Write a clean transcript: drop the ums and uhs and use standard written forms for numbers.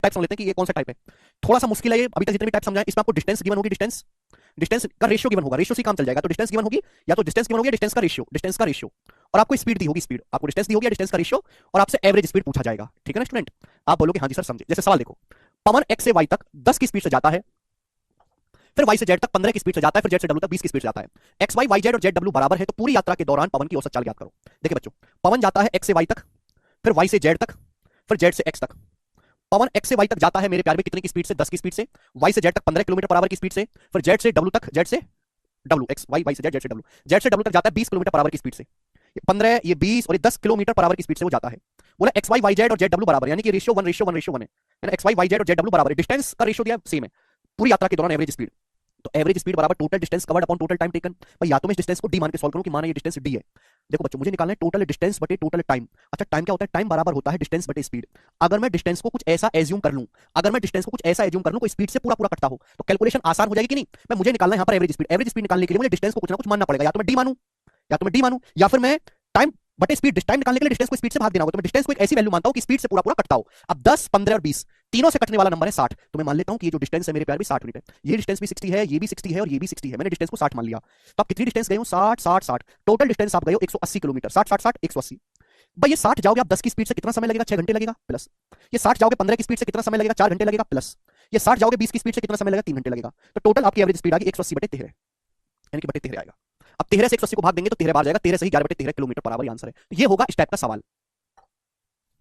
Type समझ लेते हैं कि ये कौन सा टाइप है। थोड़ा सा मुश्किल है ये, अभी तक जितने भी टाइप समझाए इसमें आपको डिस्टेंस गिवन होगी, डिस्टेंस डिस्टेंस का रेशियो गिवन होगा, रेशियो से काम चल जाएगा। तो डिस्टेंस गिवन होगी, या तो डिस्टेंस गिवन होगी, डिस्टेंस का रेशियो, डिस्टेंस का रेशियो, और आपको स्पीड दी होगी, स्पीड आपको डिस्टेंस दी होगी या डिस्टेंस का रेशियो, और आपसे एवरेज स्पीड पूछा जाएगा। ठीक है ना स्टूडेंट, आप बोलोगे हाँ जी सर समझे। जैसे सवाल देखो, पवन एक्स से वाई तक 10 की स्पीड से जाता है, फिर वाई से जेड तक 15 की स्पीड से जाता है, फिर जेड से डब्ल्यू तक 20 की स्पीड से जाता है। एक्स वाई वाई जेड और जेड डब्ल्यू बराबर है, तो पूरी यात्रा के दौरान पवन की औसत चाल ज्ञात करो। देखिए बच्चों, पवन जाता है एक्स से वाई तक, फिर वाई से जेड तक, फिर जेड से एक्स तक। पवन एक्स से वाई तक जाता है मेरे प्यार में कितने की स्पीड से, 10 की स्पीड से। वाई से जेड तक 15 किलोमीटर पर आवर की स्पीड से। फिर जेड से डब्ल्यू तक, जेड से डब्ल्यू, एक्स वाई वाई से जेड, जेड से डब्ल्यू, जेड से डब्ल्यू तक जाता है 20 किलोमीटर पर आवर की स्पीड से। ये 15, ये 20 और ये 10 किलोमीटर पर आवर की स्पीड से वो जाता है। बोला एक्स वाई वाई जेड और जेड डब्ल्यू बराबर, यानी कि रेशियो 1 रेशियो 1 रेशियो 1 है। एक्स वाई वाई जेड और जेड डब्ल्यू बराबर है, डिस्टेंस का रेशियो दिया सेम है, पूरी यात्रा के दौरान एवरेज स्पीड। तो एवरेज स्पीड बराबर total distance covered upon total time taken. भाई या तो मैं इस डिस्टेंस को डी मान के सॉल्व करूं कि माना ये डिस्टेंस डी है। देखो बच्चों, मुझे निकालना है टोटल डिस्टेंस बटे टोटल टाइम। अच्छा, टाइम क्या होता है? टाइम बराबर होता है डिस्टेंस बटे स्पीड। अगर मैं डिस्टेंस को कुछ ऐसा एज्यूम कर लूं, अगर मैं डिस्टेंस को कुछ ऐसा एज्यूम कर लूं कोई स्पीड से पूरा पूरा कटता हो, तो कैलकुलेशन आसान हो जाएगी कि नहीं। मैं मुझे निकालना है यहाँ पर एवरेज स्पीड। एवरेज स्पीड निकालने के लिए मुझे डिस्टेंस को कुछ ना कुछ मानना पड़ेगा, या तो मैं डी मानूं, या तो मैं डी मानूं, या फिर मैं टाइम बटे स्पीड, टाइम निकालने के लिए डिस्टेंस को स्पीड से भाग देना होगा। तो मैं डिस्टेंस को एक ऐसी वैल्यू मानता हूं कि स्पीड से पूरा पूरा कटता हो। अब 10, 15 और 20 तीनों से कटने वाला नंबर है 60। तो मैं मान लेता हूं कि ये जो डिस्टेंस है मेरे प्यार भी 60 यूनिट है। ये डिस्टेंस भी 60 है, ये भी 60 है और ये भी 60 है। मैंने डिस्टेंस को 60 मान लिया। तो आप कितनी डिस्टेंस गए हो? 60 60 60। टोटल डिस्टेंस आप गए हो 180 किलोमीटर। 60 60 60 180। भाई ये 60 जाओगे आप 10 की स्पीड से कितना समय लगेगा? 6 घंटे लगेगा प्लस। ये 60 जाओगे 15 की स्पीड से कितना समय लगेगा? 4 घंटे लगेगा प्लस। ये 60 जाओगे 20 की स्पीड से कितना समय लगेगा? 3 घंटे लगेगा। तो टोटल आपकी एवरेज स्पीड आ गई 180 बटे 13, यानी कि बटे 13 आएगा। अब 13 से 180 को भाग देंगे तो 13 बार जाएगा, 13 से ही 11 बटे 13 किलोमीटर पर आवर आंसर है। तो ये होगा इस टाइप का सवाल।